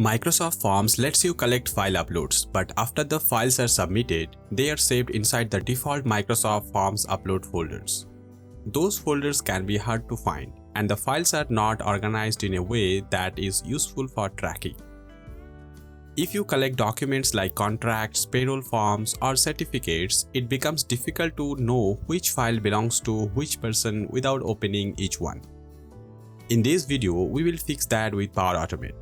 Microsoft Forms lets you collect file uploads, but after the files are submitted, they are saved inside the default Microsoft Forms upload folders. Those folders can be hard to find, and the files are not organized in a way that is useful for tracking. If you collect documents like contracts, payroll forms, or certificates, it becomes difficult to know which file belongs to which person without opening each one. In this video, we will fix that with Power Automate.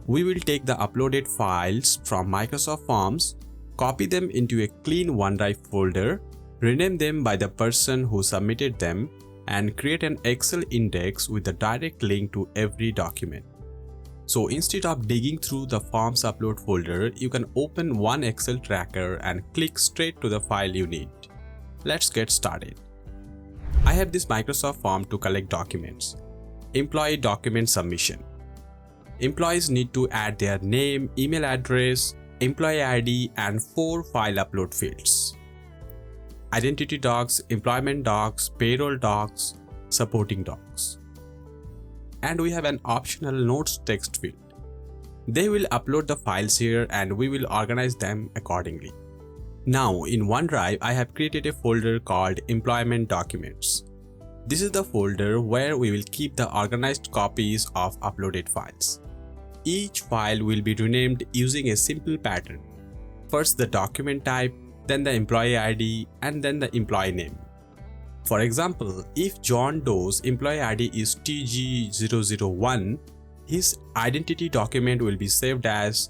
We will take the uploaded files from Microsoft Forms, copy them into a clean OneDrive folder, rename them by the person who submitted them, and create an Excel index with a direct link to every document. So instead of digging through the Forms upload folder, you can open one Excel tracker and click straight to the file you need. Let's get started. I have this Microsoft form to collect documents. Employee document submission. Employees need to add their name, email address, employee ID, and 4 file upload fields: identity docs, employment docs, payroll docs, supporting docs. And we have an optional notes text field. They will upload the files here and we will organize them accordingly. Now in OneDrive, I have created a folder called Employment Documents. This is the folder where we will keep the organized copies of uploaded files. Each file will be renamed using a simple pattern. First the document type, then the employee ID, and then the employee name. For example, if John Doe's employee ID is TG001, his identity document will be saved as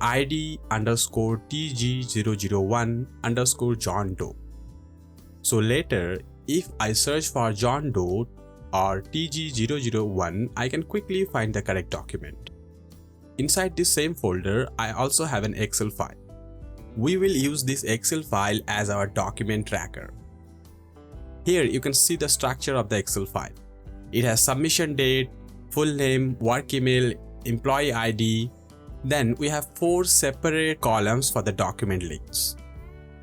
ID_TG001_John Doe. So later, if I search for John Doe or TG001, I can quickly find the correct document. Inside this same folder, I also have an Excel file. We will use this Excel file as our document tracker. Here you can see the structure of the Excel file. It has submission date, full name, work email, employee ID. Then we have 4 separate columns for the document links: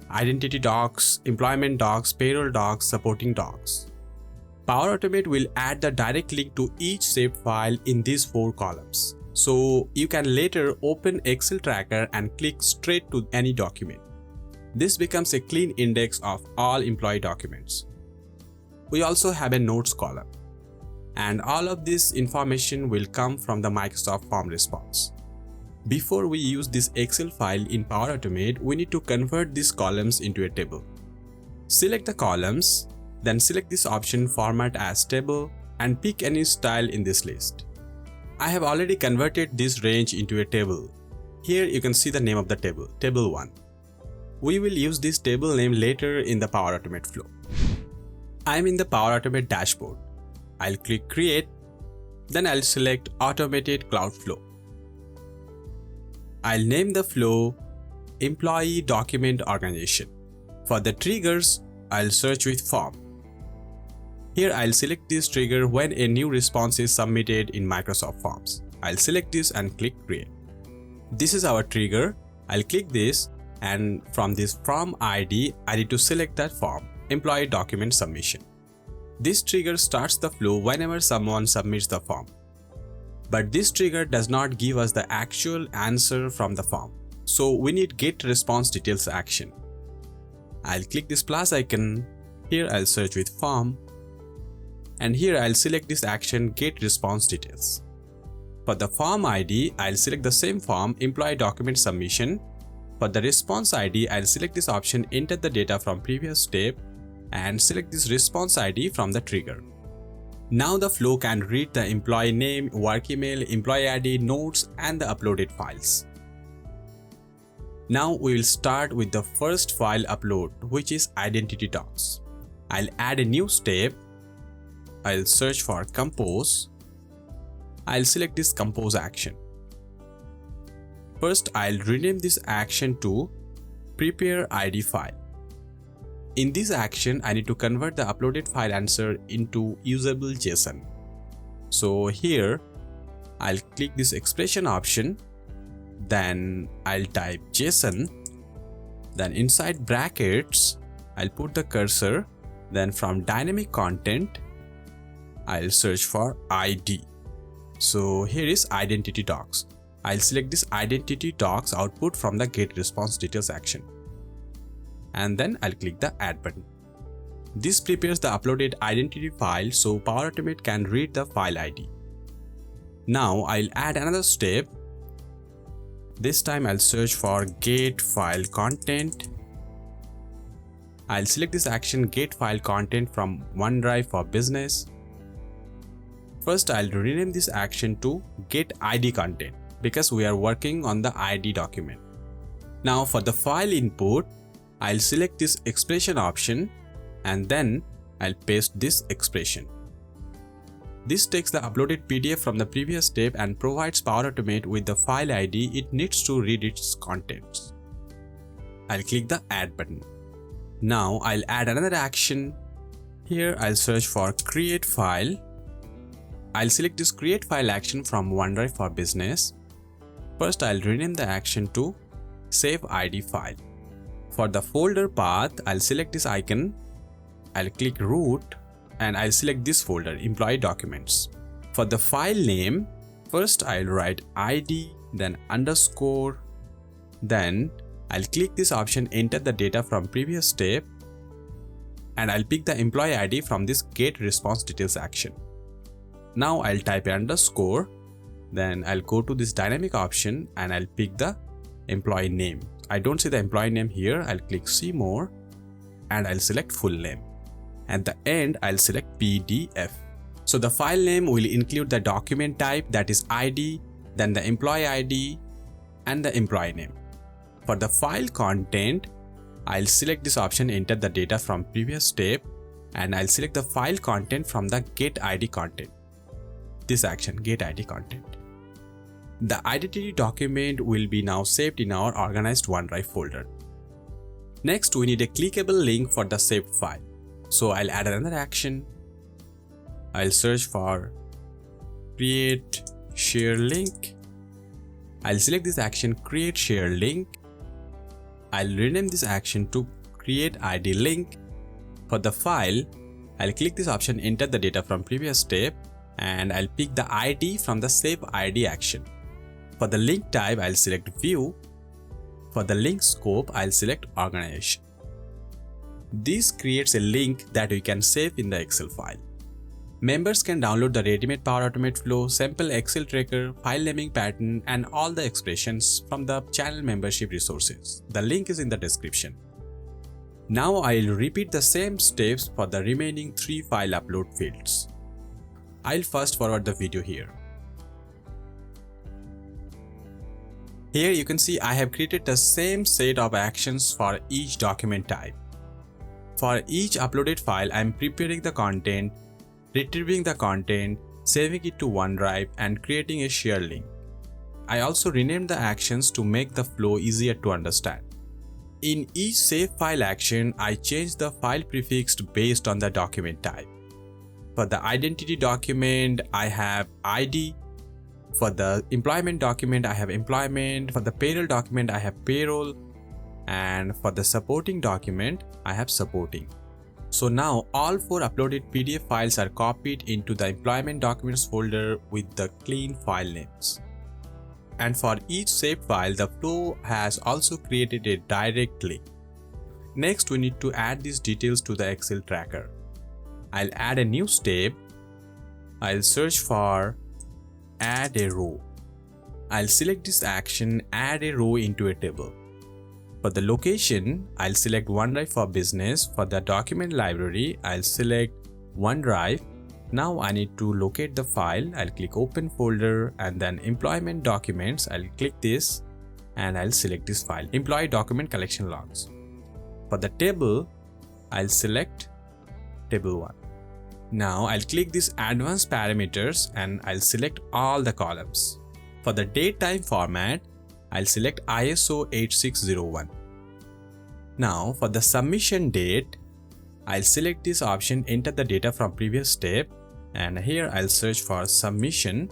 identity docs, employment docs, payroll docs, supporting docs. Power Automate will add the direct link to each saved file in these 4 columns. So you can later open Excel tracker and click straight to any document. This becomes a clean index of all employee documents. We also have a notes column, and all of this information will come from the Microsoft Form response. Before we use this Excel file in Power Automate, we need to convert these columns into a table. Select the columns, then select this option Format as Table and pick any style in this list. I have already converted this range into a table. Here you can see the name of the table, Table 1. We will use this table name later in the Power Automate flow. I am in the Power Automate dashboard. I'll click Create, then I'll select Automated Cloud Flow. I'll name the flow Employee Document Organization. For the triggers, I'll search with Form. Here I'll select this trigger when a new response is submitted in Microsoft Forms. I'll select this and click Create. This is our trigger. I'll click this, and from this form ID, I need to select that form, Employee Document Submission. This trigger starts the flow whenever someone submits the form. But this trigger does not give us the actual answer from the form. So we need Get Response Details action. I'll click this plus icon. Here I'll search with Form. And here I'll select this action, Get Response Details. For the form ID, I'll select the same form, Employee Document Submission. For the response ID, I'll select this option, Enter the data from previous step, and select this response ID from the trigger. Now the flow can read the employee name, work email, employee ID, notes, and the uploaded files. Now we will start with the first file upload, which is identity docs. I'll add a new step. I'll search for Compose. I'll select this Compose action. First, I'll rename this action to Prepare ID file. In this action, I need to convert the uploaded file answer into usable JSON. So here, I'll click this expression option, then I'll type JSON, then inside brackets, I'll put the cursor, then from dynamic content, I'll search for ID. So here is identity docs. I'll select this identity docs output from the get response details action. And then I'll click the add button. This prepares the uploaded identity file so Power Automate can read the file ID. Now I'll add another step. This time I'll search for get file content. I'll select this action get file content from OneDrive for Business. First I'll rename this action to get ID content because we are working on the ID document. Now for the file input, I'll select this expression option and then I'll paste this expression. This takes the uploaded PDF from the previous step and provides Power Automate with the file ID it needs to read its contents. I'll click the add button. Now I'll add another action. Here I'll search for create file. I'll select this create file action from OneDrive for Business. First I'll rename the action to save ID file. For the folder path, I'll select this icon. I'll click root and I'll select this folder, employee documents. For the file name, first I'll write ID, then underscore, then I'll click this option, enter the data from previous step, and I'll pick the employee ID from this get response details action. Now I'll type underscore, then I'll go to this dynamic option and I'll pick the employee name. I don't see the employee name here. I'll click see more and I'll select full name. At the end, I'll select PDF. So the file name will include the document type, that is ID, then the employee ID and the employee name. For the file content, I'll select this option, enter the data from previous step, and I'll select the file content from the get ID content. This action, get ID content. The identity document will be now saved in our organized OneDrive folder. Next, we need a clickable link for the saved file. So I'll add another action. I'll search for create share link. I'll select this action create share link. I'll rename this action to create ID link. For the file, I'll click this option, enter the data from previous step, and I'll pick the ID from the save ID action. For the link type, I'll select view. For the link scope, I'll select organization. This creates a link that we can save in the Excel file. Members can download the ready-made Power Automate flow, sample Excel tracker, file naming pattern, and all the expressions from the channel membership resources. The link is in the description. Now I'll repeat the same steps for the remaining 3 file upload fields. I'll fast forward the video here. Here you can see I have created the same set of actions for each document type. For each uploaded file, I am preparing the content, retrieving the content, saving it to OneDrive, and creating a share link. I also renamed the actions to make the flow easier to understand. In each save file action, I changed the file prefix based on the document type. For the identity document, I have ID. For the employment document, I have employment. For the payroll document, I have payroll. And for the supporting document, I have supporting. So now all 4 uploaded PDF files are copied into the employment documents folder with the clean file names. And for each saved file, the flow has also created a direct link. Next, we need to add these details to the Excel tracker. I'll add a new step. I'll search for add a row. I'll select this action, add a row into a table. For the location, I'll select OneDrive for Business. For the document library, I'll select OneDrive. Now I need to locate the file. I'll click Open Folder and then Employment Documents. I'll click this and I'll select this file, Employee Document Collection Logs. For the table, I'll select Table 1. Now I'll click this Advanced Parameters and I'll select all the columns. For the date time format, I'll select ISO 8601. Now for the submission date, I'll select this option, enter the data from previous step, and here I'll search for submission,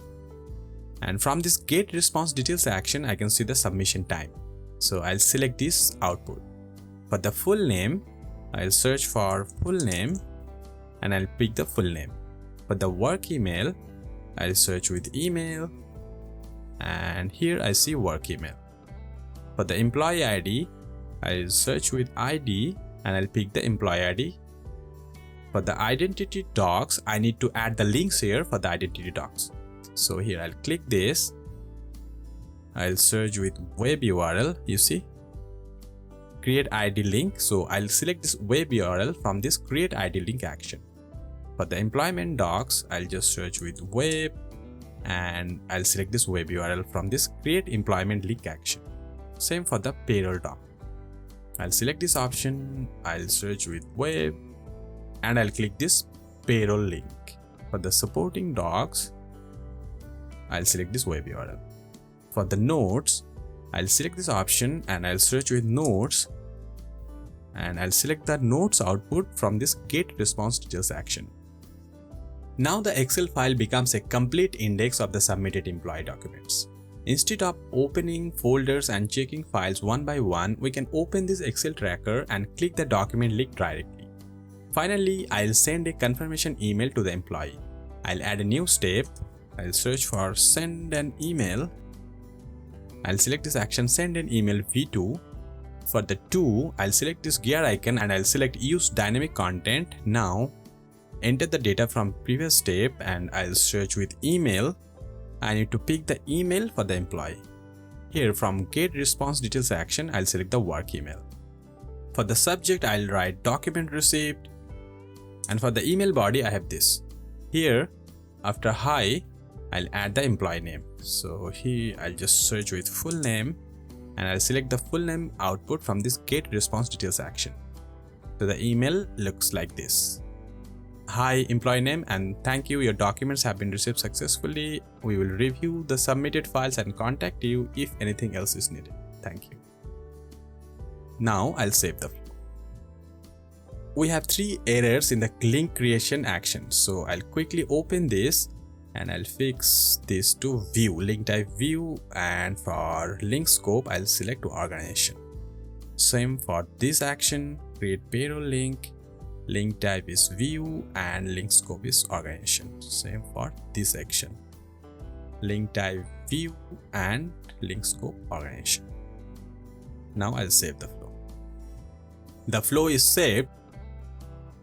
and from this get response details action I can see the submission time. So I'll select this output. For the full name, I'll search for full name and I'll pick the full name. For the work email, I'll search with email. and here I see work email. For the employee ID, I'll search with ID and I'll pick the employee ID. For the identity docs, I need to add the links here for the identity docs. So here I'll click this. I'll search with web URL, you see, create ID link. So I'll select this web URL from this create ID link action. For the employment docs, I'll just search with web and I'll select this web URL from this create employment link action. Same for the payroll doc. I'll select this option, I'll search with web and I'll click this payroll link. For the supporting docs, I'll select this web URL. For the notes, I'll select this option and I'll search with notes and I'll select the notes output from this get response details action. Now the Excel file becomes a complete index of the submitted employee documents. Instead of opening folders and checking files one by one, we can open this Excel tracker and click the document link directly. Finally, I'll send a confirmation email to the employee. I'll add a new step. I'll search for send an email. I'll select this action send an email V2. For the 2, I'll select this gear icon and I'll select use dynamic content. Now enter the data from previous step and I'll search with email. I need to pick the email for the employee. Here from get response details action, I'll select the work email. For the subject, I'll write document received. And for the email body, I have this. Here after hi, I'll add the employee name. So here I'll just search with full name and I'll select the full name output from this get response details action. So the email looks like this. Hi employee name and thank you, your documents have been received successfully. We will review the submitted files and contact you if anything else is needed. Thank you. Now I'll save the flow. We have 3 errors in the link creation action. So I'll quickly open this and I'll fix this to view, link type view, and for link scope, I'll select to organization. Same for this action, create payroll link. Link type is view and link scope is organization. Same for this section. Link type view and link scope organization. Now I'll save the flow. The flow is saved.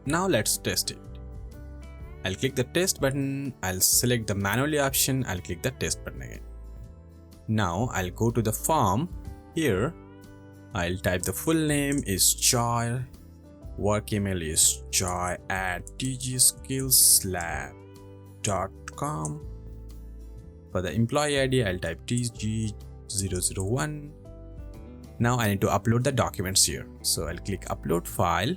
Now let's test it. I'll click the test button. I'll select the manually option. I'll click the test button again. Now I'll go to the form. Here I'll type the full name is Joy. Work email is joy@tgskillslab.com. For the employee ID, I'll type tg001. Now I need to upload the documents here. So I'll click upload file.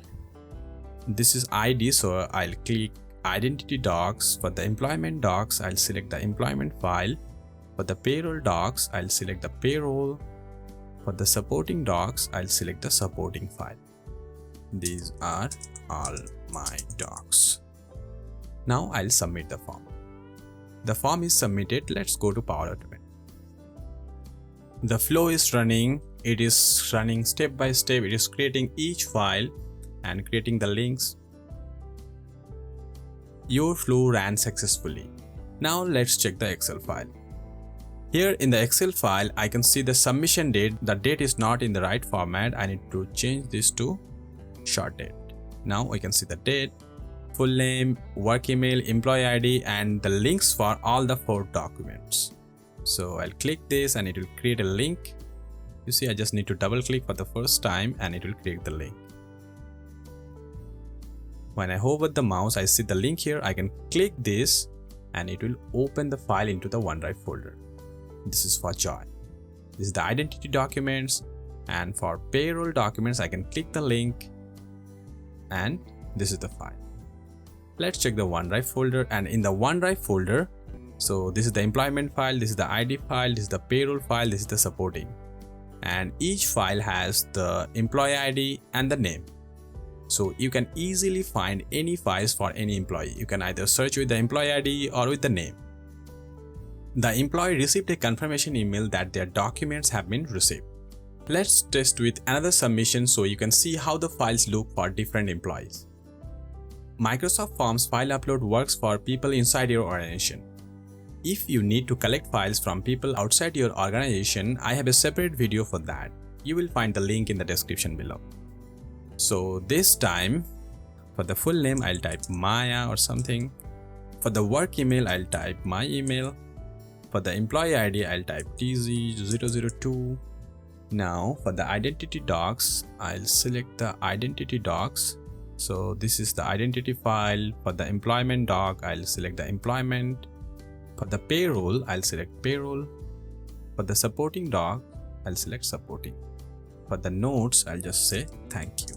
This is ID, so I'll click identity docs. For the employment docs, I'll select the employment file. For the payroll docs, I'll select the payroll. For the supporting docs, I'll select the supporting file. These are all my docs. Now I'll submit the form. The form is submitted. Let's go to Power Automate. The flow is running. It is running step by step. It is creating each file and creating the links. Your flow ran successfully. Now let's check the Excel file. Here in the Excel file, I can see the submission date. The date is not in the right format. I need to change this to short date. Now we can see the date, full name, work email, employee ID, and the links for all the 4 documents. So I'll click this and it will create a link. You see, I just need to double click for the first time and it will create the link. When I hover the mouse, I see the link here. I can click this and it will open the file into the OneDrive folder. This is for Joy. This is the identity documents, and for payroll documents, I can click the link and this is the file. Let's check the OneDrive folder, and in the OneDrive folder, so this is the employment file, this is the ID file, this is the payroll file, this is the supporting, and each file has the employee ID and the name. So you can easily find any files for any employee. You can either search with the employee ID or with the name. The employee received a confirmation email that their documents have been received. Let's test with another submission so you can see how the files look for different employees. Microsoft Forms file upload works for people inside your organization. If you need to collect files from people outside your organization, I have a separate video for that. You will find the link in the description below. So this time, for the full name, I'll type Maya or something. For the work email, I'll type my email. For the employee ID, I'll type TZ002. Now for the identity docs, I'll select the identity docs. So this is the identity file. For the employment doc, I'll select the employment. For the payroll, I'll select payroll. For the supporting doc, I'll select supporting. For the notes, I'll just say thank you.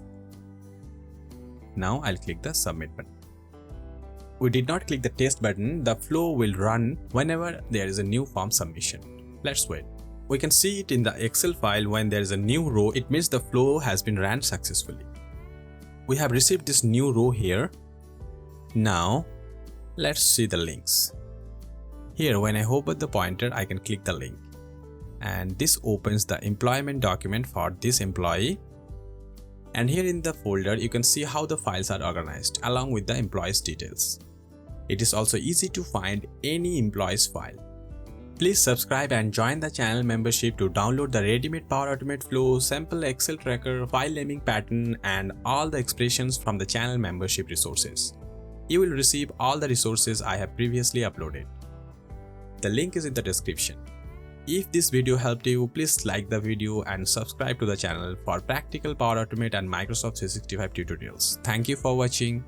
Now I'll click the submit button. We did not click the test button. The flow will run whenever there is a new form submission. Let's wait. We can see it in the Excel file. When there is a new row, it means the flow has been ran successfully. We have received this new row here. Now let's see the links. Here, when I hover the pointer, I can click the link. And this opens the employment document for this employee. And here in the folder, you can see how the files are organized along with the employee's details. It is also easy to find any employee's file. Please subscribe and join the channel membership to download the ready-made Power Automate Flow, sample Excel tracker, file naming pattern, and all the expressions from the channel membership resources. You will receive all the resources I have previously uploaded. The link is in the description. If this video helped you, please like the video and subscribe to the channel for practical Power Automate and Microsoft 365 tutorials. Thank you for watching.